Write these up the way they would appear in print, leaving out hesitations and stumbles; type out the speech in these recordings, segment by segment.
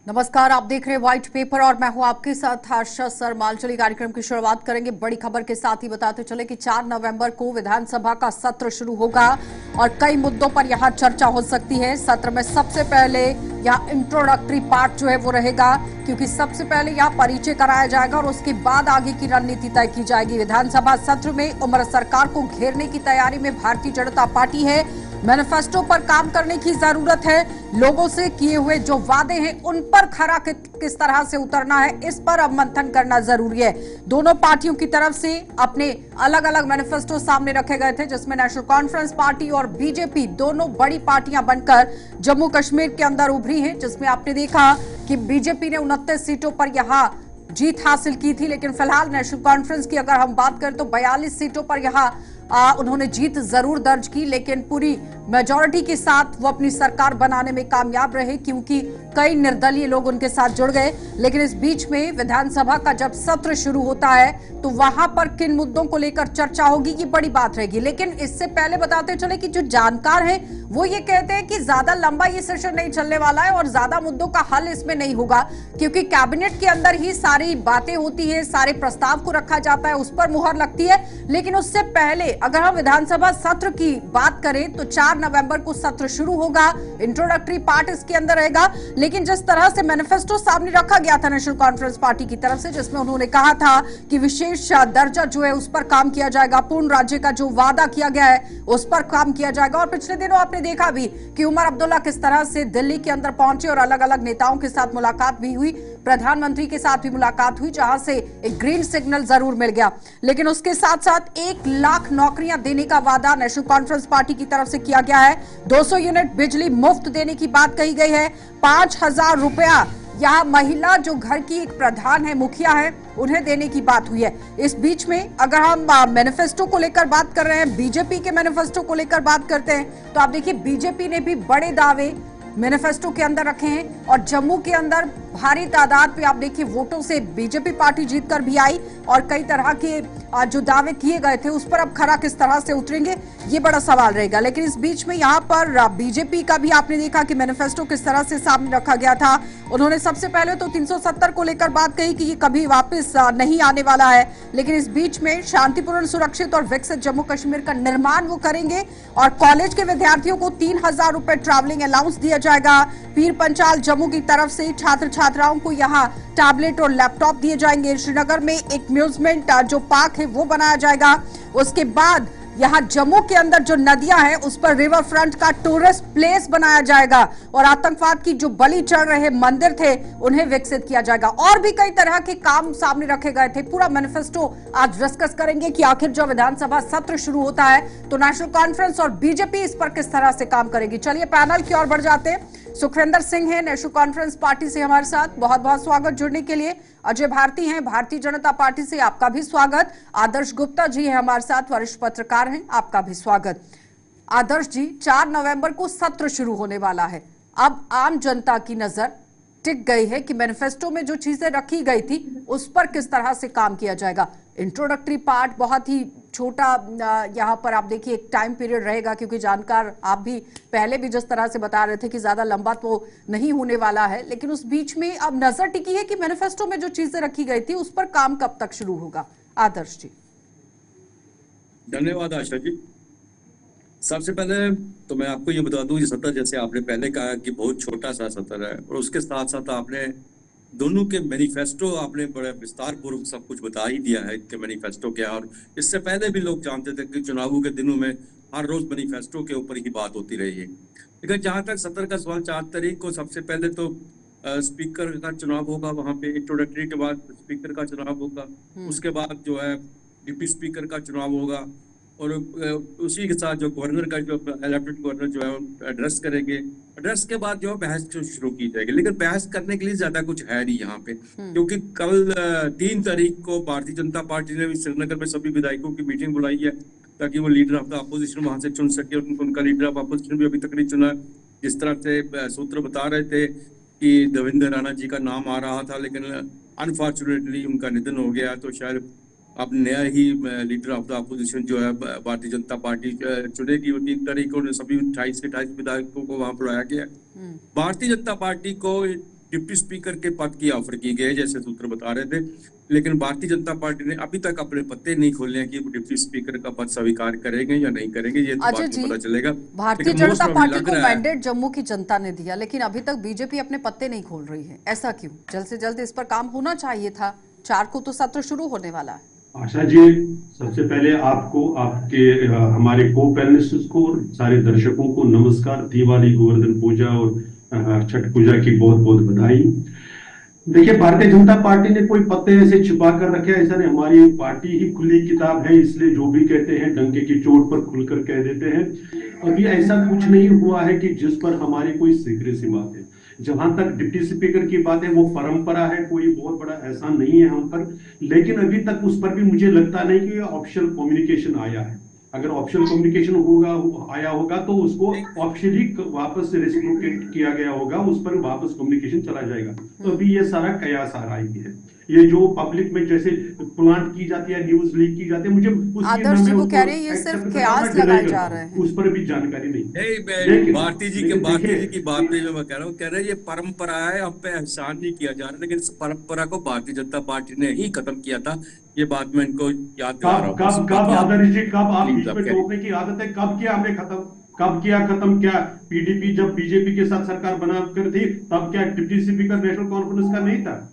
नमस्कार, आप देख रहे हैं व्हाइट पेपर और मैं हूं आपके साथ आशा सरमाल। चलिए कार्यक्रम की शुरुआत करेंगे बड़ी खबर के साथ ही बताते चले कि 4 नवंबर को विधानसभा का सत्र शुरू होगा और कई मुद्दों पर यहां चर्चा हो सकती है। सत्र में सबसे पहले यहां इंट्रोडक्टरी पार्ट जो है वो रहेगा, क्योंकि सबसे पहले यहां परिचय कराया जाएगा और उसके बाद आगे की रणनीति तय की जाएगी। विधानसभा सत्र में उम्र सरकार को घेरने की तैयारी में भारतीय जनता पार्टी है। मैनिफेस्टो पर काम करने की जरूरत है। लोगों से किए हुए जो वादे हैं उन पर खरा किस तरह से उतरना है, इस पर अब मंथन करना जरूरी है। दोनों पार्टियों की तरफ से अपने अलग अलग मैनिफेस्टो सामने रखे गए थे, जिसमें नेशनल कॉन्फ्रेंस पार्टी और बीजेपी दोनों बड़ी पार्टियां बनकर जम्मू कश्मीर के अंदर उभरी हैं, जिसमें आपने देखा कि बीजेपी ने 29 सीटों पर यहां जीत हासिल की थी। लेकिन फिलहाल नेशनल कॉन्फ्रेंस की अगर हम बात करें तो 42 सीटों पर यहां उन्होंने जीत जरूर दर्ज की, लेकिन पूरी मेजॉरिटी के साथ वो अपनी सरकार बनाने में कामयाब रहे, क्योंकि कई निर्दलीय लोग उनके साथ जुड़ गए। लेकिन इस बीच में विधानसभा का जब सत्र शुरू होता है तो वहां पर किन मुद्दों को लेकर चर्चा होगी, ये बड़ी बात रहेगी। लेकिन इससे पहले बताते चले कि जो जानकार हैं वो ये कहते हैं कि ज्यादा लंबा ये सेशन नहीं चलने वाला है और ज्यादा मुद्दों का हल इसमें नहीं होगा, क्योंकि कैबिनेट के अंदर ही सारी बातें होती है, सारे प्रस्ताव को रखा जाता है, उस पर मुहर लगती है। लेकिन उससे पहले अगर हम विधानसभा सत्र की बात करें तो 4 नवंबर को सत्र शुरू होगा। इंट्रोडक्टरी पार्ट इसके अंदर रहेगा। लेकिन जिस तरह से मैनिफेस्टो सामने रखा गया था नेशनल कॉन्फ्रेंस पार्टी की तरफ से, जिसमें उन्होंने कहा था कि विशेष दर्जा जो है उस पर काम किया जाएगा, पूर्ण राज्य का जो वादा किया गया है उस पर काम किया जाएगा। और पिछले दिनों आपने देखा भी कि उमर अब्दुल्ला किस तरह से दिल्ली के अंदर पहुंचे और अलग अलग नेताओं के साथ मुलाकात भी हुई, प्रधानमंत्री के साथ भी मुलाकात हुई, जहां से एक ग्रीन सिग्नल जरूर मिल गया। लेकिन उसके साथ साथ 1 लाख नौकरियां देने का वादा नेशनल कॉन्फ्रेंस पार्टी की तरफ से किया गया है। 200 यूनिट बिजली मुफ्त देने की बात कही गई है। 5000 रुपया यहाँ महिला जो घर की एक प्रधान है, मुखिया है, उन्हें देने की बात हुई है। इस बीच में अगर हम मैनिफेस्टो को लेकर बात कर रहे हैं, बीजेपी के मैनिफेस्टो को लेकर बात करते हैं, तो आप देखिए बीजेपी ने भी बड़े दावे मैनिफेस्टो के अंदर रखे हैं और जम्मू के अंदर भारी तादाद पे आप देखिए वोटों से बीजेपी पार्टी जीतकर भी आई और कई तरह के जो दावे किए गए थे उस पर अब खरा किस तरह से उतरेंगे, ये बड़ा सवाल रहेगा। लेकिन इस बीच में यहाँ पर बीजेपी का भी आपने देखा कि मैनिफेस्टो किस तरह से सामने रखा गया था। उन्होंने सबसे पहले तो 370 को लेकर बात कही कि ये कभी वापस नहीं आने वाला है, लेकिन इस बीच में शांतिपूर्ण, सुरक्षित और विकसित जम्मू कश्मीर का निर्माण वो करेंगे और कॉलेज के विद्यार्थियों को 3000 रुपए ट्रैवलिंग अलाउंस दिया जाएगा। पीर पंचाल जम्मू की तरफ से छात्र छात्राओं को यहाँ टैबलेट और लैपटॉप दिए जाएंगे। श्रीनगर में एक म्यूजियमेंट जो पार्क है वो बनाया जाएगा। उसके बाद यहाँ जम्मू के अंदर जो नदियां हैं उस पर रिवर फ्रंट का टूरिस्ट प्लेस बनाया जाएगा और आतंकवाद की जो बलि चढ़ रहे मंदिर थे उन्हें विकसित किया जाएगा। और भी कई तरह के काम सामने रखे गए थे। पूरा मैनिफेस्टो आज डिस्कस करेंगे कि आखिर जब विधानसभा सत्र शुरू होता है तो नेशनल कॉन्फ्रेंस और बीजेपी इस पर किस तरह से काम करेगी। चलिए पैनल की ओर बढ़ जाते हैं। सुखविंदर सिंह है नेशनल कॉन्फ्रेंस पार्टी से हमारे साथ, बहुत बहुत स्वागत जुड़ने के लिए। अजय भारती हैं भारतीय जनता पार्टी से, आपका भी स्वागत। आदर्श गुप्ता जी है हमारे साथ, वरिष्ठ पत्रकार हैं, आपका भी स्वागत। आदर्श जी, 4 नवंबर को सत्र शुरू होने वाला है। अब आम जनता की नजर टिक गई है कि मैनिफेस्टो में जो चीजें रखी गई थी उस पर किस तरह से काम किया जाएगा। इंट्रोडक्टरी पार्ट बहुत ही छोटा यहाँ पर आप देखिए एक टाइम पीरियड रहेगा, क्योंकि जानकार आप भी पहले भी जिस तरह से बता रहे थे कि ज्यादा लंबा तो नहीं होने वाला है। लेकिन उस बीच में अब नजर टिकी है कि मैनिफेस्टो में जो चीजें रखी गई थी उस पर काम कब तक शुरू होगा। आदर्श जी। धन्यवाद आशा जी। सबसे पहले तो मैं आपको ये बता दूं, ये सत्र जैसे आपने पहले कहा कि बहुत छोटा सा सत्र है और उसके साथ साथ आपने दोनों के मैनिफेस्टो आपने बड़े विस्तार पूर्वक सब कुछ बता ही दिया है कि मैनिफेस्टो क्या। और इससे पहले भी लोग जानते थे कि चुनावों के दिनों में हर रोज मैनिफेस्टो के ऊपर ही बात होती रही है। लेकिन जहां तक सत्र का सवाल, 4 तारीख को सबसे पहले तो स्पीकर का चुनाव होगा, वहां पे इंट्रोडक्टरी के बाद स्पीकर का चुनाव होगा, उसके बाद जो है डिप्टी स्पीकर का चुनाव होगा और उसी के साथ जो गवर्नर का जो इलेक्टेड गवर्नर जो है एड्रेस करेंगे। एड्रेस के बाद जो बहस शुरू की जाएगी। लेकिन बहस करने के लिए ज्यादा कुछ है नहीं यहाँ पे, क्योंकि कल 3 तारीख को भारतीय जनता पार्टी ने भी श्रीनगर में सभी विधायकों की मीटिंग बुलाई है ताकि वो लीडर ऑफ द अपोजिशन वहां से चुन सके। उनका लीडर ऑफ अपोजिशन भी अभी तक नहीं चुना। जिस तरह से सूत्र बता रहे थे कि देवेंद्र राणा जी का नाम आ रहा था, लेकिन अनफॉर्चुनेटली उनका निधन हो गया, तो शायद अब नया ही लीडर ऑफ द अपोजिशन जो है भारतीय जनता पार्टी चुनेगी। वो 3 तारीख को सभी 28 के 28 विधायकों को वहां बुलाया गया। भारतीय जनता पार्टी को डिप्टी स्पीकर के पद की ऑफर की गई है, जैसे सूत्र बता रहे थे। लेकिन भारतीय जनता पार्टी ने अभी तक अपने पत्ते नहीं खोले हैं कि वो डिप्टी स्पीकर का पद स्वीकार करेंगे या नहीं करेंगे। ये तो अजय बाद जी, में पता चलेगा। भारतीय लेकिन मोस्ट जनता प्रॉब्ली पार्टी लग को रहा है, मैंडेट जम्मू की जनता ने दिया, लेकिन अभी तक बीजेपी अपने पत्ते नहीं खोल रही है। ऐसा क्यों? जल्द से जल्द इस पर काम होना चाहिए था। 4 को तो सत्र शुरू होने वाला है। आशा जी, सबसे पहले आपको, आपके हमारे को पैनलिस्ट्स को और सारे दर्शकों को नमस्कार। दिवाली, गोवर्धन पूजा और छठ पूजा की बहुत बहुत बधाई। देखिए, भारतीय जनता पार्टी ने कोई पत्ते ऐसे छिपा कर रखे हैं, ऐसा नहीं। हमारी पार्टी ही खुली किताब है, इसलिए जो भी कहते हैं डंके की चोट पर खुलकर कह देते हैं। अभी ऐसा कुछ नहीं हुआ है कि जिस पर हमारी कोई सीक्रेसी बात है। जहां तक डिप्टी स्पीकर की बात है, वो परंपरा है, कोई बहुत बड़ा ऐसा नहीं है हम पर। लेकिन अभी तक उस पर भी मुझे लगता नहीं कि ऑफिशियल कम्युनिकेशन आया है। अगर ऑफिशियल कम्युनिकेशन आया होगा तो उसको ऑफिशियली वापस रेसिप्रोकेट किया गया होगा, उस पर वापस कम्युनिकेशन चला जाएगा। तो अभी ये सारा कयास आ रहा है। ये जो पब्लिक में जैसे प्लांट की जाती है, न्यूज लीक की जाती है, मुझे आदर्श जी वो कह रहे हैं ये सिर्फ कयास लगाए जा रहे हैं, उस पर भी जानकारी नहीं। भारती जी की बात नहीं, मैं कह रहा हूँ, कह रहे हैं ये परंपरा है, हम पे एहसान नहीं किया जा रहा, लेकिन इस परंपरा को भारतीय जनता पार्टी ने ही खत्म किया था। ये बात मैं इनको याद दिला रहा हूँ। कब आदर्श जी, कब आप बीच में टोकने की आदत है, कब किया हमने खत्म? कब किया खत्म? क्या पीडीपी जब बीजेपी के साथ सरकार बनाकर थी तब क्या डिप्टी स्पीकर नेशनल कॉन्फ्रेंस का नहीं था?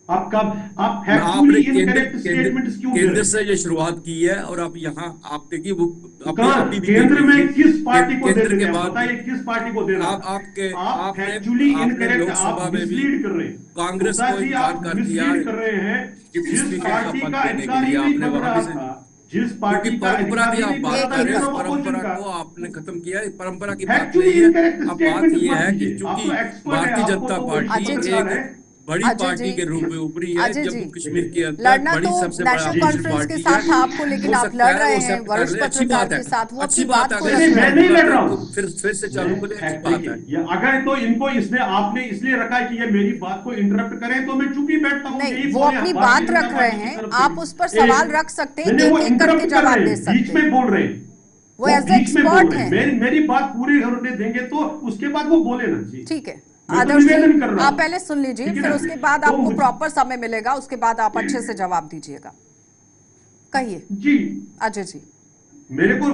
आप फैक्चुअली इनकरेक्ट स्टेटमेंट्स क्यों दे रहे हैं? केंद्र से ये शुरुआत की है और अब यहाँ आप देखिए वो केंद्र में किस पार्टी को दे रहे हैं? बताइए किस पार्टी को दे रहे हैं? आप फैक्चुअली इनकरेक्ट, आप मिसलीड कर रहे हैं। कांग्रेस को आप मिसलीड कर रहे हैं। जिस पार्टी का अधिकारी नहीं बन रहा था, जिस पार्टी का परंपरा की आप बात कर रहे हैं, परंपरा को आपने खत्म किया। परंपरा की बात नहीं है। अब बात यह है कि चूंकि भारतीय जनता पार्टी बड़ी पार्टी के रूप में उभरी है, जम्मू कश्मीर के अंदर बड़ी सबसे बड़ा नेशनल कॉन्फ्रेंस के साथ था आपको, लेकिन आप लड़ रहे हैं वरिष्ठ पत्रकार के साथ। वो अच्छी बात है, मैं नहीं लड़ रहा हूँ। फिर से चालू करें, अच्छी बात है। अगर तो इनको इसने आपने इसलिए रखा है कि ये मेरी बात को इंटरप्ट करें, तो मैं चुप ही बैठता हूँ। नहीं, वो अपनी बात रख रहे हैं, आप उस पर सवाल रख सकते हैं, एक-एक करके जवाब दे सकते हैं। बीच में बोल रहे हैं, वो एज एक्सपर्ट हैं। मेरी बात पूरी होने देंगे तो उसके बाद वो बोले ना जी। ठीक है आदर्श जी, आप पहले सुन लीजिए, फिर उसके बाद आपको प्रॉपर समय मिलेगा, उसके बाद आप अच्छे से जवाब दीजिएगा। कहिए जी अजय जी। मेरे को,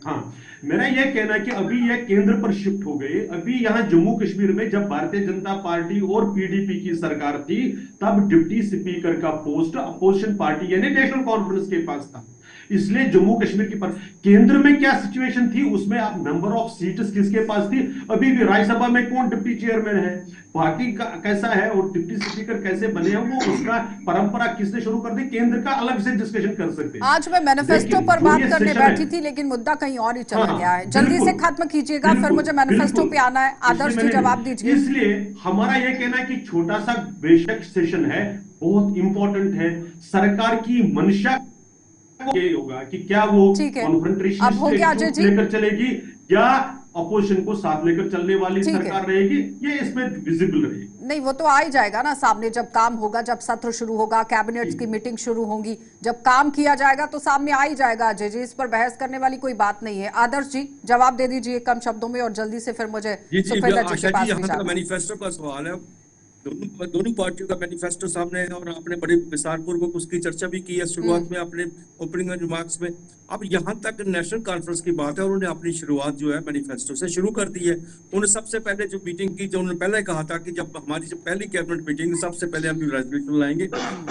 हाँ, मेरा यह कहना है कि अभी यह केंद्र पर शिफ्ट हो गए। अभी यहाँ जम्मू कश्मीर में जब भारतीय जनता पार्टी और पीडीपी की सरकार थी, तब डिप्टी स्पीकर का पोस्ट अपोजिशन पार्टी यानी नेशनल कॉन्फ्रेंस के पास था। इसलिए जम्मू कश्मीर की पर केंद्र में क्या सिचुएशन थी, उसमें आप नंबर ऑफ सीट्स किसके पास थी? अभी भी राज्यसभा में कौन डिप्टी चेयरमैन है, पार्टी का कैसा है और डिप्टी स्पीकर कैसे बने हैं, वो उसका परंपरा किसने शुरू कर दी, केंद्र का अलग से डिस्कशन कर सकते हैं। आज मैं मैनिफेस्टो पर बात करने बैठी थी, लेकिन मुद्दा कहीं और ही चला गया है। जल्दी से खत्म कीजिएगा, फिर मुझे मैनिफेस्टो पे आना है। आदर्श जी जवाब दीजिए। इसलिए हमारा यह कहना है कि छोटा सा बेशक सेशन है, बहुत इंपॉर्टेंट है। सरकार की मंशा ये होगा कि क्या वो कॉन्फ्रेंटेशन लेकर चलेगी या अपोजिशन को साथ लेकर चलने वाली सरकार रहेगी, ये इसमें विजिबल रहेगी। नहीं, वो तो आ ही जाएगा ना सामने, जब काम होगा, जब सत्र शुरू होगा, कैबिनेट की मीटिंग शुरू होगी, जब काम किया जाएगा तो सामने आ ही जाएगा। अजय जी, इस पर बहस करने वाली कोई बात नहीं है। आदर्श जी जवाब दे दीजिए कम शब्दों में और जल्दी से, फिर मुझे सुफेदा जी के पास भी जाना है। मैनिफेस्टो का सवाल है, दोनों पार्टियों का मैनिफेस्टो सामने है और आपने बड़े विस्तारपूर्वक उसकी चर्चा भी की है शुरुआत में अपने ओपनिंग रिमार्क्स में। अब यहाँ तक नेशनल कॉन्फ्रेंस की बात है, उन्होंने अपनी शुरुआत जो है मैनिफेस्टो से शुरू कर दी है। उन्होंने सबसे पहले जो मीटिंग की, जो उन्होंने पहले कहा था कि जब हमारी जब पहली कैबिनेट मीटिंग, सबसे पहले हम रेजोल्यूशन लाएंगे,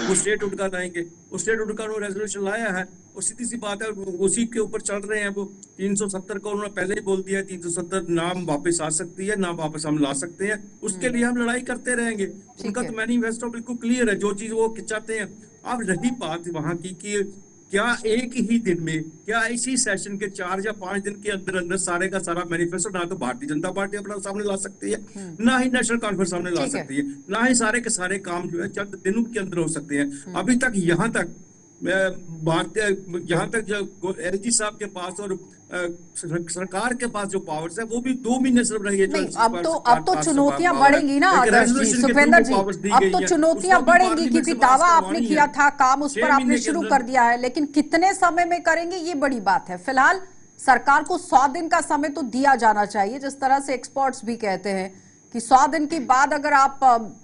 वो स्टेटहुड का लाएंगे। वो स्टेटहुड का उन्होंने रेजोल्यूशन लाया है, और सीधी सी बात है उसी के ऊपर चल रहे हैं। वो 370 को उन्होंने पहले ही बोल दिया, 370 नाम वापस आ सकती है, नाम वापस हम ला सकते हैं, उसके लिए हम लड़ाई करते रहेंगे। उनका तो मैनिफेस्टो बिल्कुल क्लियर है, जो चीज वो चाहते हैं। अब रही बात वहां की कि क्या एक ही दिन में, क्या इसी सेशन के 4 या 5 दिन के अंदर अंदर सारे का सारा मैनिफेस्टो ना तो भारतीय जनता पार्टी अपना सामने ला सकती है, ना ही नेशनल कॉन्फ्रेंस सामने ला सकती है, ना ही सारे के सारे काम जो है चंद दिनों के अंदर हो सकते हैं। अभी तक यहाँ तक जो एलजी साहब के पास और सरकार के पास जो पावर्स है, वो भी 2 महीने सिर्फ रही है। अब तो चुनौतियां बढ़ेंगी ना आदर्श जी, सुपेंद्र जी, अब तो चुनौतियां बढ़ेंगी, क्योंकि दावा आपने किया था, काम उस पर आपने शुरू कर दिया है, लेकिन कितने समय में करेंगे ये बड़ी बात है। फिलहाल सरकार को 100 दिन का समय तो दिया जाना चाहिए, जिस तरह से एक्सपर्ट्स भी कहते हैं कि 100 दिन के बाद अगर आप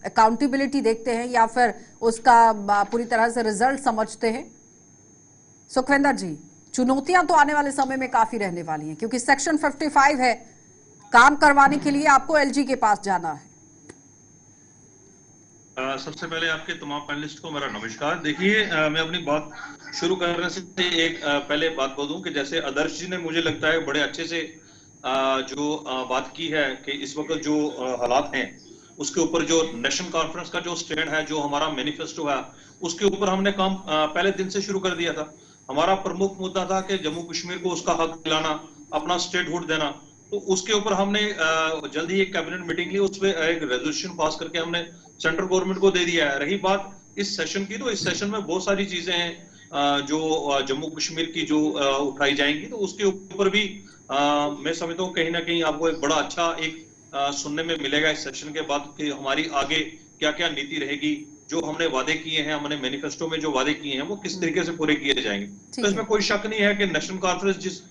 अकाउंटेबिलिटी देखते हैं या फिर उसका पूरी तरह से रिजल्ट समझते हैं? सुखविंदर जी, चुनौतियां तो आने वाले समय में काफी रहने वाली हैं, क्योंकि सेक्शन 55 है, काम करवाने के लिए आपको एलजी के पास जाना है। सबसे पहले आपके तमाम पैनलिस्ट को मेरा नमस्कार। देखिए, मैं अपनी बात शुरू करने से एक पहले बात बोलूं कि जैसे आदर्श जी ने मुझे लगता है बड़े अच्छे से जो बात की है कि इस वक्त जो हालात हैं उसके ऊपर जो नेशनल कॉन्फ्रेंस का जो स्टैंड है, जो हमारा मैनिफेस्टो है, उसके ऊपर हमने काम पहले दिन से शुरू कर दिया था। हमारा प्रमुख मुद्दा था कि जम्मू कश्मीर को उसका हक दिलाना, अपना स्टेटहुड देना। तो उसके ऊपर हमने जल्द ही एक कैबिनेट मीटिंग ली, उस पर एक रेजोल्यूशन पास करके हमने सेंट्रल गवर्नमेंट को दे दिया है। रही बात इस सेशन की, तो इस सेशन में बहुत सारी चीजें हैं जो जम्मू कश्मीर की जो उठाई जाएंगी, तो उसके ऊपर भी मैं समझता हूँ कहीं ना कहीं आपको एक बड़ा अच्छा एक सुनने में मिलेगा इस सेशन के बाद कि हमारी आगे क्या क्या नीति रहेगी, जो हमने वादे किए हैं, हमने मैनिफेस्टो में जो वादे किए हैं वो किस तरीके से पूरे किए जाएंगे। तो इसमें कोई शक नहीं है कि नेशनल कॉन्फ्रेंस जिस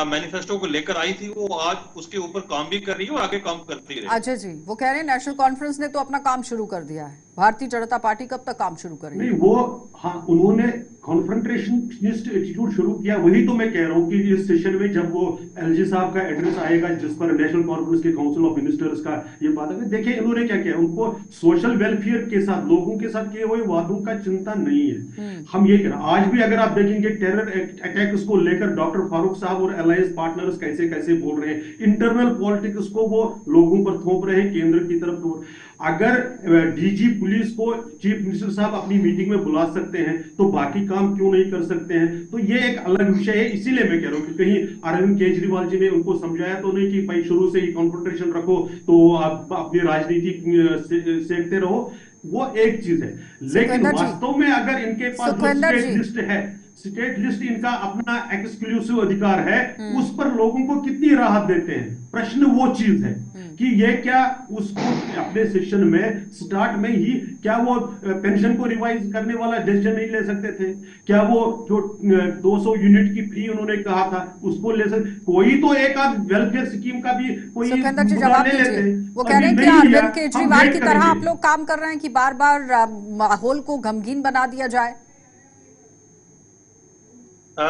मैनिफेस्टो को लेकर आई थी वो आज उसके ऊपर काम भी कर रही है और आगे काम करती रही। अजय जी, वो कह रहे हैं नेशनल कॉन्फ्रेंस ने तो अपना काम शुरू कर दिया है, भारतीय जनता पार्टी कब तक काम शुरू करेगी? नहीं, वो हाँ, उन्होंने कॉन्फ्रंटेशनिस्ट एटीट्यूड शुरू किया। वही तो मैं कह रहा हूँ कि इस सेशन में जब वो एलजी साहब का एड्रेस आएगा जिस पर नेशनल कॉन्फ्रेंस के काउंसिल ऑफ मिनिस्टर्स का ये बात है, देखिए इन्होंने क्या किया, उनको सोशल वेलफेयर के साथ, लोगों के साथ किए हुए वादों का चिंता नहीं है। हम ये कह रहे हैं, आज भी अगर आप देखेंगे टेरर अटैक्स को लेकर डॉक्टर फारूक साहब और अलायंस पार्टनर्स कैसे कैसे बोल रहे हैं, इंटरनल पॉलिटिक्स को वो लोगों पर थोप रहे हैं, केंद्र की तरफ तो। अगर डीजी पुलिस को चीफ मिनिस्टर साहब अपनी मीटिंग में बुला सकते हैं तो बाकी काम क्यों नहीं कर सकते हैं? तो ये एक अलग विषय है। इसीलिए मैं कह रहा हूं कि कहीं अरविंद केजरीवाल जी ने उनको समझाया तो नहीं कि भाई शुरू से ही कॉन्फ्रंटेशन रखो तो आप अपनी राजनीति सेकते रहो, वो एक चीज है। लेकिन वास्तव में अगर इनके पास स्टेट लिस्ट है, स्टेट लिस्ट इनका अपना एक्सक्लूसिव अधिकार है, उस पर लोगों को कितनी राहत देते हैं? प्रश्न वो चीज है कि ये क्या उसको अपने सेशन में स्टार्ट में ही क्या वो पेंशन को रिवाइज करने वाला डिसीजन नहीं ले सकते थे? क्या वो जो 200 यूनिट की फी उन्होंने कहा था उसको ले सकते? कोई तो एक आध वेलफेयर स्कीम का भी कोई जवाब ले लेते। वो कह रहे हैं कि अरविंद केजरीवाल की तरह आप लोग काम कर रहे हैं कि बार बार माहौल को गमगीन बना दिया जाए।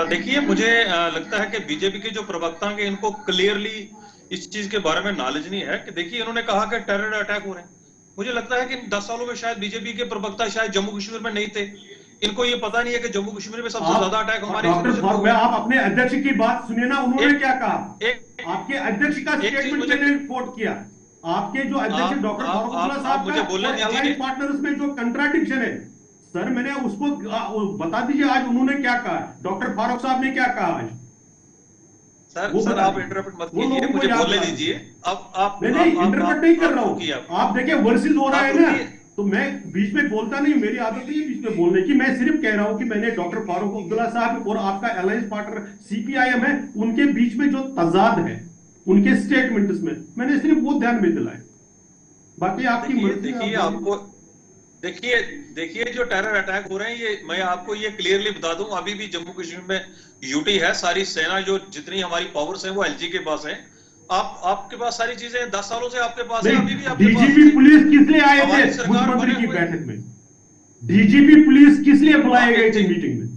देखिए, मुझे लगता है कि बीजेपी के जो प्रवक्ता हैं इनको क्लियरली इस चीज के बारे में नॉलेज नहीं है कि देखिए इन्होंने कहा कि टेरर अटैक हो रहे हैं। मुझे लगता है कि 10 सालों में शायद बीजेपी के प्रवक्ता शायद जम्मू कश्मीर में नहीं थे, इनको ये पता नहीं है कि जम्मू कश्मीर में सबसे ज्यादा अटैक हमारे। आप अपने अध्यक्ष की बात सुनिए ना, उन्होंने क्या कहा? आपके अध्यक्ष का स्टेटमेंट मैंने कोट किया। आपके जो अध्यक्ष डॉक्टर फारूक साहब मुझे बोलने दीजिए, पार्टनर्स में जो कंट्राडिक्शन है सर, मैंने उसको बता दीजिए आज उन्होंने क्या कहा, डॉक्टर फारूक साहब ने क्या कहा आज? सर आप इंटरप्रेट मत कीजिए, मुझे बोलने दीजिए। अब आप नहीं इंटरप्रेट नहीं कर रहा हूं। आप देखिए वर्सेस हो रहा है ना, तो मैं बीच में बोलता नहीं, मेरी आदत नहीं है बीच में बोलने की। मैं सिर्फ कह रहा हूं कि मैंने डॉक्टर फारूक अब्दुल्ला साहब और आपका अलायंस पार्टनर सीपीआईएम है, उनके बीच में जो तजाद है उनके स्टेटमेंट्स में, मैंने सिर्फ वो ध्यान में दिलाया। बाकी आपकी मर्जी। देखिए आपको देखिए जो टेरर अटैक हो रहे हैं, ये मैं आपको ये क्लियरली बता दूं, अभी भी जम्मू कश्मीर में यूटी है, सारी सेना जो जितनी हमारी पावर्स है वो एलजी के पास है। आपके पास सारी चीजें 10 सालों से आपके पास है, अभी भी आपके पास। डीजीपी पुलिस किस लिए आए थे मुख्यमंत्री की बैठक में? डीजीपी पुलिस किस लिए बुलाए गए थे मीटिंग में?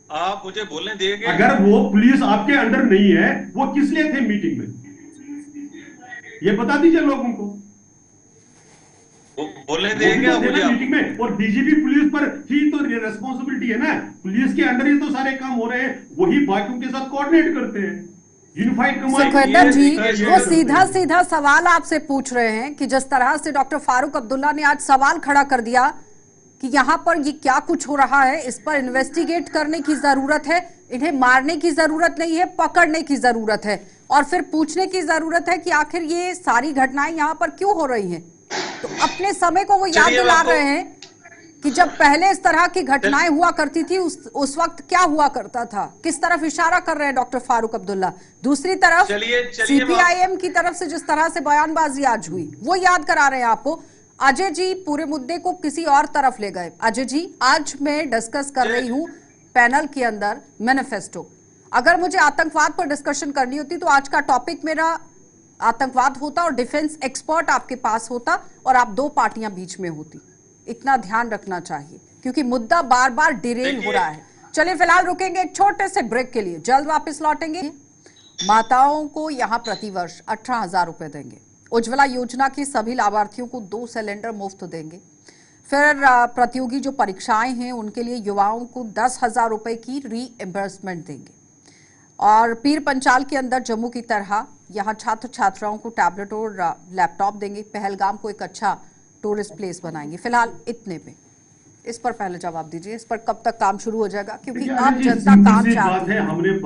आप मुझे बोलने देंगे? अगर वो पुलिस आपके अंडर नहीं है, वो किस लिए थे मीटिंग में? ये बता दीजिए लोगों को। बोलने देंगे आप मुझे मीटिंग में? और डीजीपी पुलिस पर ही तो रिस्पॉन्सिबिलिटी है ना, पुलिस के अंडर ही तो सारे काम हो रहे हैं, वही बाकियों के साथ कोऑर्डिनेट करते हैं। Unified command. सुखविंदर जी, वो सीधा सवाल आपसे पूछ रहे हैं कि जिस तरह से डॉक्टर फारूक अब्दुल्ला ने आज सवाल खड़ा कर दिया कि यहाँ पर ये क्या कुछ हो रहा है, इस पर इन्वेस्टिगेट करने की जरूरत है, इन्हें मारने की जरूरत नहीं है, पकड़ने की जरूरत है, और फिर पूछने की जरूरत है कि आखिर ये सारी घटनाएं यहाँ पर क्यों हो रही हैं। तो अपने समय को वो याद दिला रहे हैं कि जब पहले इस तरह की घटनाएं हुआ करती थी उस वक्त क्या हुआ करता था, किस तरफ इशारा कर रहे हैं डॉक्टर फारूक अब्दुल्ला। दूसरी तरफ सीपीआईएम की तरफ से जिस तरह से बयानबाजी आज हुई वो याद करा रहे हैं आपको। अजय जी पूरे मुद्दे को किसी और तरफ ले गए। अजय जी, आज मैं डिस्कस कर रही हूँ पैनल के अंदर मैनिफेस्टो। अगर मुझे आतंकवाद पर डिस्कशन करनी होती तो आज का टॉपिक मेरा आतंकवाद होता और डिफेंस एक्सपर्ट आपके पास होता और आप दो पार्टियां बीच में होती। इतना ध्यान रखना चाहिए क्योंकि मुद्दा बार बार डिरेल हो रहा है। चलिए फिलहाल रुकेंगे एक छोटे से ब्रेक के लिए, जल्द वापस लौटेंगे। माताओं को यहां प्रतिवर्ष 18,000 रुपए देंगे। उज्ज्वला योजना के सभी लाभार्थियों को 2 सिलेंडर मुफ्त देंगे। फिर प्रतियोगी जो परीक्षाएं हैं उनके लिए युवाओं को 10,000 रुपए की रीइंबर्समेंट देंगे। और पीर पंचाल के अंदर जम्मू की तरह यहां छात्र छात्राओं को टैबलेट और लैपटॉप देंगे। पहलगाम को एक अच्छा टूरिस्ट प्लेस बनाएंगे। फिलहाल इतने पे इस पर पहले जवाब दीजिए, इस पर कब तक काम शुरू हो जाएगा? क्योंकि अब जनता काम चाहती है। हमने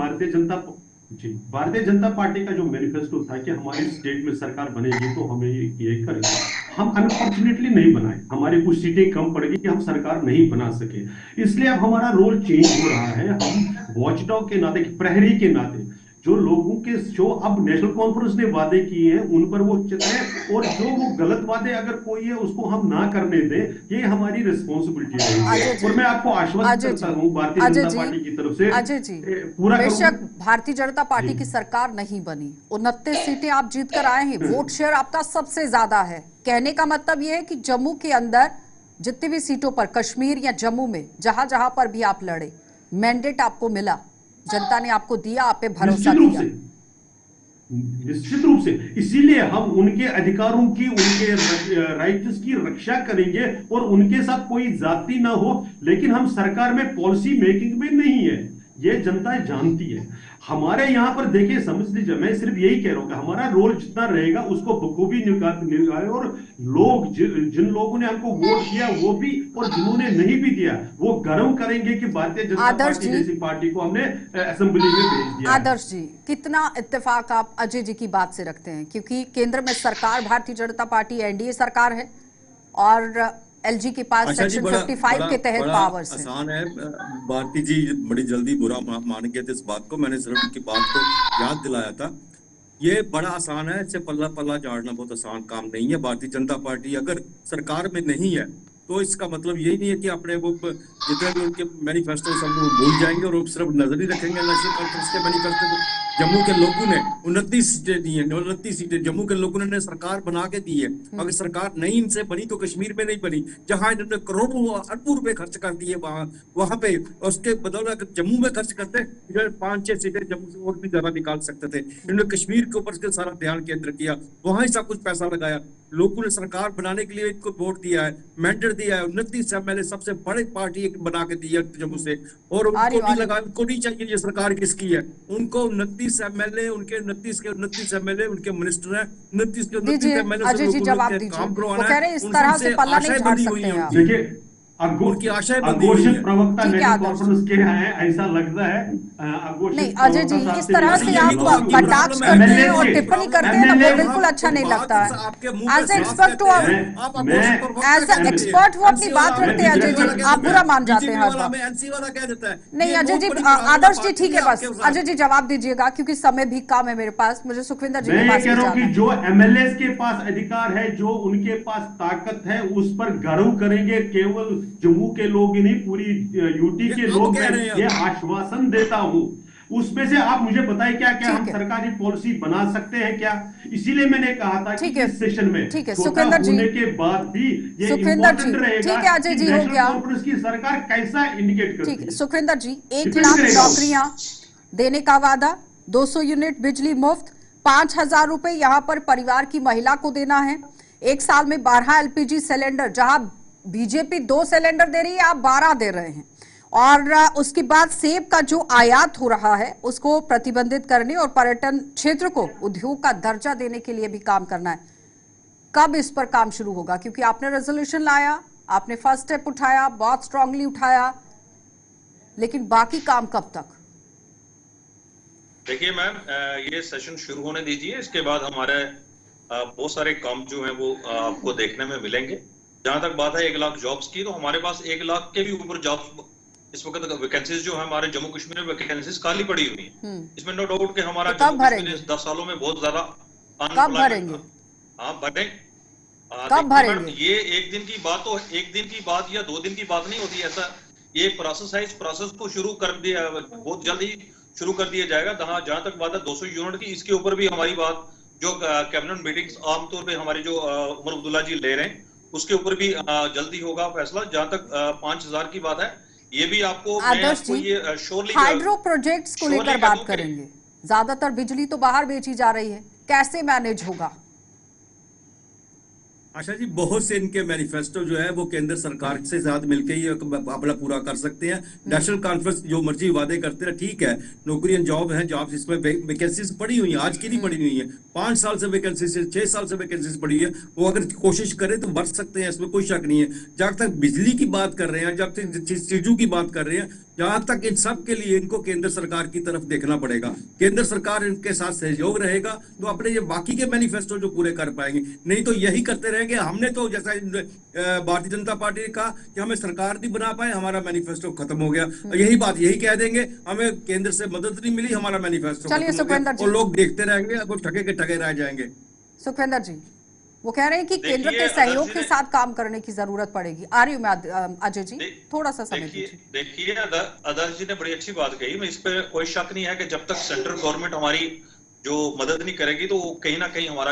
भारतीय जनता पार्टी का जो मैनिफेस्टो था कि हमारी स्टेट में सरकार बनेगी तो हमें ये करेंगे, हम अनफॉर्चुनेटली नहीं बनाए। हमारी कुछ सीटें कम पड़ गई कि हम सरकार नहीं बना सके, इसलिए अब हमारा रोल चेंज हो रहा है। हम वॉचडॉग के नाते, प्रहरी के नाते, जो लोगों के जो अब नेशनल कॉन्फ्रेंस ने वादे किए हैं उन पर वो चले, और जो वो गलत वादे अगर कोई है उसको हम ना करने दें, ये हमारी रिस्पॉन्सिबिलिटी है। और मैं आपको आश्वस्त करता हूं भारतीय जनता पार्टी की तरफ से, अजय जी, पूरा बेशक भारतीय जनता पार्टी की सरकार नहीं बनी, 29 सीटें आप जीत कर आए हैं, वोट शेयर आपका सबसे ज्यादा है। कहने का मतलब ये है कि जम्मू के अंदर जितनी भी सीटों पर, कश्मीर या जम्मू में जहां जहां पर भी आप लड़े, मैंडेट आपको मिला, जनता ने आपको दिया, आप पे भरोसा किया। निश्चित रूप से इसीलिए हम उनके अधिकारों की, उनके राइट्स की रक्षा करेंगे और उनके साथ कोई जाति ना हो। लेकिन हम सरकार में पॉलिसी मेकिंग में नहीं है, ये जनता जानती है। हमारे यहाँ पर देखिए, समझ लीजिए, मैं सिर्फ यही कह रहा हूँ कि हमारा रोल जितना रहेगा उसको बखूबी निभाए, और लोग जिन लोगों ने हमको वोट दिया वो भी, और जिन्होंने नहीं भी दिया वो गर्व करेंगे कि भारतीय जनता पार्टी जैसी पार्टी को हमने असेंबली में भेज दिया। आदर्श जी, कितना इत्तेफाक आप अजय जी की बात से रखते हैं? क्योंकि केंद्र में सरकार भारतीय जनता पार्टी एनडीए सरकार है और एलजी के पास सेक्शन 55 के तहत पावर्स है। आसान है, भारती जी बड़ी जल्दी बुरा मान गए थे इस बात को, मैंने सिर्फ उनकी बात को याद दिलाया था। ये बड़ा आसान है, इससे पल्ला पल्ला झाड़ना बहुत आसान काम नहीं है। भारतीय जनता पार्टी अगर सरकार में नहीं है तो इसका मतलब यही नहीं है कि अपने वो जितने भी उनके मैनिफेस्टो सब भूल जाएंगे और सिर्फ नजर ही रखेंगे नेशनल कॉन्फ्रेंस के मैनिफेस्टो को। जम्मू के लोगों ने 29 सीटें दी हैं, 29 सीटें जम्मू के लोगों ने सरकार बना के दी है। अगर सरकार नहीं इनसे बनी तो कश्मीर में नहीं बनी, जहां इन्होंने करोड़ों अरबों रुपए खर्च कर दिए वहां पे, उसके बदौलत जम्मू में खर्च करते 5-6 सीटें जम्मू से और भी ज्यादा निकाल सकते थे। इन्होंने कश्मीर के ऊपर सारा ध्यान केंद्र किया, वहां ही सब कुछ पैसा लगाया। लोगों ने सरकार बनाने के लिए इनको वोट दिया है, मैंडेट दिया है। 29 एमएलए सबसे बड़ी पार्टी बना के दी है जम्मू से, और उनको नहीं लगा, उनको नहीं चाहिए ये सरकार किसकी है। उनको 29 एमएलए, उनके 29 एमएलए उनके मिनिस्टर हैं, 29 के 29 एमएलए अजय जी जवाब दीजिए, वो कह रहे हैं इस तरह से पल्ला नहीं झाड़ सकते हैं आप। देखिए, उनकी आशा घोषित प्रवक्ता नेशनल कॉन्फ्रेंस के हैं, ऐसा लगता है। नहीं अजय जी, इस तरह से आप कटाक्ष करते हैं और टिप्पणी करते हैं, वो बिल्कुल अच्छा नहीं लगता है। एज एक्सपर्ट वो अपनी बात रखते हैं अजय जी, आप बुरा मान जाते हैं हर बार। नहीं अजय जी, आदर्श जी ठीक है, बस अजय जी जवाब दीजिएगा क्योंकि समय भी कम है मेरे पास। मुझे सुखविंदर जी के पास कह रहा हूं कि जो एमएलए के पास अधिकार है, जो उनके पास ताकत है, उस पर गर्व करेंगे। केवल जम्मू के लोग ही नहीं, पूरी यूटी के लोग, मैं ये आश्वासन देता हूं। उसमें से आप मुझे बताएं क्या क्या हम सरकारी पॉलिसी बना सकते हैं क्या? इसीलिए मैंने कहा था कि इस सेशन में सुखविंदर जी होने के बाद भी ये इम्पोर्टेंट रहेगा कि अजय जी हो गया कॉन्फ्रेंस की सरकार कैसा इंडिकेट करती है। सुखविंदर जी, 1 लाख नौकरियां देने का वादा, 200 यूनिट बिजली मुफ्त, 5,000 रुपए यहाँ पर परिवार की महिला को देना है। 1 साल में 12 एलपीजी सिलेंडर, जहां बीजेपी 2 सिलेंडर दे रही है, आप 12 दे रहे हैं। और उसके बाद सेब का जो आयात हो रहा है उसको प्रतिबंधित करने और पर्यटन क्षेत्र को उद्योग का दर्जा देने के लिए भी काम करना है। कब इस पर काम शुरू होगा? क्योंकि आपने रेजोल्यूशन लाया, आपने फर्स्ट स्टेप उठाया, बहुत स्ट्रांगली उठाया, लेकिन बाकी काम कब तक? देखिए मैम, ये सेशन शुरू होने दीजिए, इसके बाद हमारे बहुत सारे काम जो है वो आपको देखने में मिलेंगे। जहां तक बात है 1 लाख जॉब्स की, तो हमारे पास 1 लाख के भी ऊपर जॉब्स इस वक्त वैकेंसीज जो है हमारे जम्मू कश्मीर में वैकेंसीज खाली पड़ी हुई है। इसमें नो डाउट कि हमारा जम्मू कश्मीर 10 सालों में बहुत ज्यादा कब भरेंगे? हाँ भरें, कब भरेंगे? ये एक दिन की बात, तो एक दिन की बात या 2 दिन की बात नहीं होती, ऐसा ये प्रोसेस है। इस प्रोसेस को शुरू कर दिया, बहुत जल्द ही शुरू कर दिया जाएगा। जहां तक बात है 200 यूनिट की, इसके ऊपर भी हमारी बात जो कैबिनेट मीटिंग्स आमतौर पे हमारे जो उमर अब्दुल्ला जी ले रहे हैं, उसके ऊपर भी जल्दी होगा फैसला। जहां तक 5,000 की बात है, ये भी आपको आदर्श जी, ये श्योरली हाइड्रो प्रोजेक्ट्स को लेकर बात करेंगे। ज्यादातर बिजली तो बाहर बेची जा रही है, कैसे मैनेज होगा? आशा जी, बहुत से इनके मैनिफेस्टो जो है वो केंद्र सरकार से साथ मिलकर ही अपना पूरा कर सकते हैं। नेशनल कॉन्फ्रेंस जो मर्जी वादे करते हैं, ठीक है, नौकरी एंड जॉब है, जॉब्स इसमें वैकेंसीज पड़ी हुई हैं, आज की नहीं पड़ी हुई है, 5 साल से वैकेंसीज, 6 साल से वैकेंसीज पड़ी है। वो अगर कोशिश करें तो बढ़ सकते हैं, इसमें कोई शक नहीं है। जहां तक बिजली की बात कर रहे हैं, जब तक चीजों की बात कर रहे हैं, जहां तक इन सब के लिए इनको केंद्र सरकार की तरफ देखना पड़ेगा। केंद्र सरकार इनके साथ सहयोग रहेगा तो अपने ये बाकी के मैनिफेस्टो जो पूरे कर पाएंगे। नहीं तो यही करते रहेंगे। हमने तो जैसा भारतीय जनता पार्टी ने कहा कि हमें सरकार नहीं बना पाए, हमारा मैनिफेस्टो खत्म हो गया, यही बात यही कह देंगे, हमें केंद्र से मदद नहीं मिली, हमारा मैनिफेस्टो खत्म हो गया, और लोग देखते रहेंगे, अब ठगे के ठगे रह जाएंगे। सुखविंदर जी, वो कह रहे हैं कि केंद्र के सहयोग के साथ काम करने की जरूरत पड़ेगी। आ रही हूं मैं अजय जी, थोड़ा सा समय दीजिए। देखिए आदर्श जी ने बड़ी अच्छी बात कही, मैं इस पर कोई शक नहीं है कि जब तक सेंट्रल गवर्नमेंट हमारी जो मदद नहीं करेगी तो कहीं ना कहीं हमारा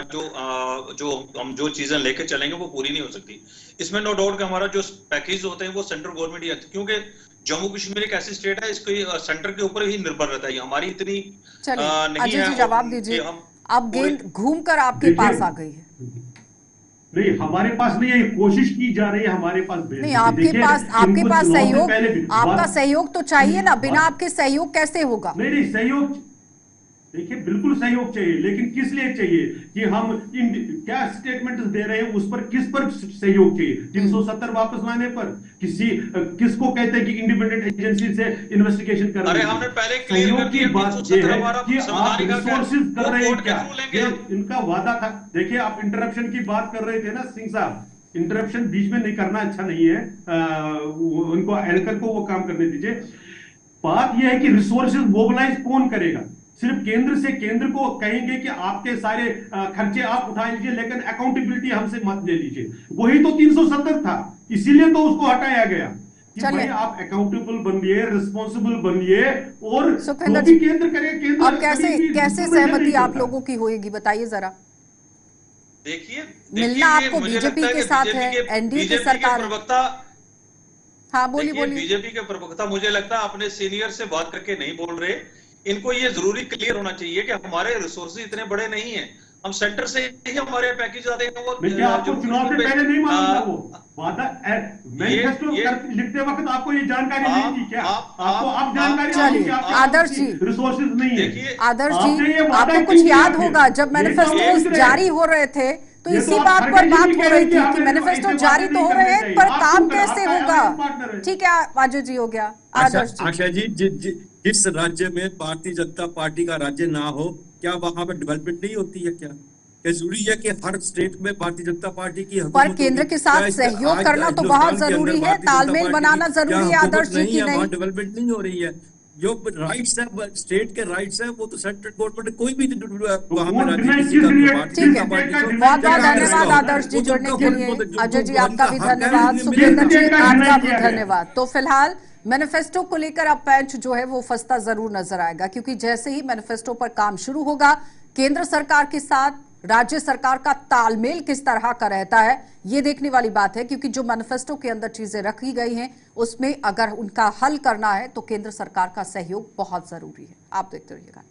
हम जो चीजें लेके चलेंगे वो पूरी नहीं हो सकती। इसमें नो डाउट कि हमारा जो पैकेज होते हैं वो सेंट्रल गवर्नमेंट ही, क्योंकि जम्मू कश्मीर एक ऐसी स्टेट है, इसको सेंटर के ऊपर ही निर्भर रहता है, हमारी इतनी नहीं है। जवाब दीजिए, अब गेंद घूमकर आपके पास आ गई है। नहीं, हमारे पास नहीं है, कोशिश की जा रही है हमारे पास। नहीं, आपके पास सहयोग, आपका सहयोग तो चाहिए ना, बिना आपके सहयोग कैसे होगा? नहीं, सहयोग देखिए बिल्कुल सहयोग चाहिए, लेकिन किस लिए चाहिए कि हम क्या स्टेटमेंट दे रहे हैं, उस पर किस पर सहयोग चाहिए? 370 वापस लाने पर किसको कहते हैं कि इंडिपेंडेंट एजेंसी से इन्वेस्टिगेशन कर रहे हैं? हमने पहले सहयोग की बात यह है कि आप रिसोर्सेज कर रहे हैं क्या? इनका वादा था। देखिए, आप इंटरप्शन की बात कर रहे थे ना सिंह साहब, इंटरप्शन बीच में नहीं करना अच्छा नहीं है, उनको एंकर को वो काम करने दीजिए। बात यह है कि रिसोर्सेज मोबिलाइज कौन करेगा? सिर्फ केंद्र से, केंद्र को कहेंगे कि आपके सारे खर्चे आप उठा लीजिए, लेकिन अकाउंटेबिलिटी हमसे मत ले लीजिए। वही तो 370 था, इसीलिए तो उसको हटाया गया कि भाई आप अकाउंटेबल बनिए, रिस्पॉन्सिबल बनिए, और भी केंद्र करे। केंद्र अब कैसे सहमति आप लोगों की होगी, बताइए जरा। देखिए, मिलना आपको बीजेपी के साथ है, एनडीए की सरकार। हाँ, बोलिए। बीजेपी के प्रवक्ता मुझे लगता है अपने सीनियर से बात करके नहीं बोल रहे। इनको ये जरूरी क्लियर होना चाहिए कि हमारे रिसोर्सेज इतने बड़े नहीं हैं, हम सेंटर से ही हमारे पैकेज आते हैं। वो आपको चुनाव से पहले नहीं मालूम था? वो वादा मैनिफेस्टो लिखते वक्त आपको ये जानकारी नहीं थी क्या? आपको अब जानकारी आदर्श जी, रिसोर्सेज नहीं है। आदर्श जी, आपको कुछ याद होगा जब मैनिफेस्टो जारी हो रहे थे तो इसी बात पर बात हो रही थी कि मैनिफेस्टो जारी तो हो रहे हैं पर काम कैसे होगा। ठीक है, अजय जी हो गया। आशा जी, जिस राज्य में भारतीय जनता पार्टी का राज्य ना हो, क्या वहां पर डेवलपमेंट नहीं होती है? क्या जरूरी है कि हर स्टेट में भारतीय जनता पार्टी की पर केंद्र के साथ सहयोग करना तो बहुत जरूरी है, तालमेल बनाना जरूरी है आदर्श जी की नहीं? डेवलपमेंट नहीं हो रही है। जो राइट्स है, स्टेट के राइट्स है, वो तो सेंट्रल गवर्नमेंट कोई भी ठीक है, बहुत बहुत धन्यवाद आदर्श जी जुड़ने के लिए। अजय जी आपका भी धन्यवाद, सुखविंदर जी आपका भी धन्यवाद। तो फिलहाल मैनिफेस्टो को लेकर अब पेंच जो है वो फंसता जरूर नजर आएगा, क्योंकि जैसे ही मैनिफेस्टो पर काम शुरू होगा, केंद्र सरकार के साथ राज्य सरकार का तालमेल किस तरह का रहता है ये देखने वाली बात है। क्योंकि जो मैनिफेस्टो के अंदर चीजें रखी गई हैं उसमें अगर उनका हल करना है तो केंद्र सरकार का सहयोग बहुत जरूरी है। आप देखते रहिएगा।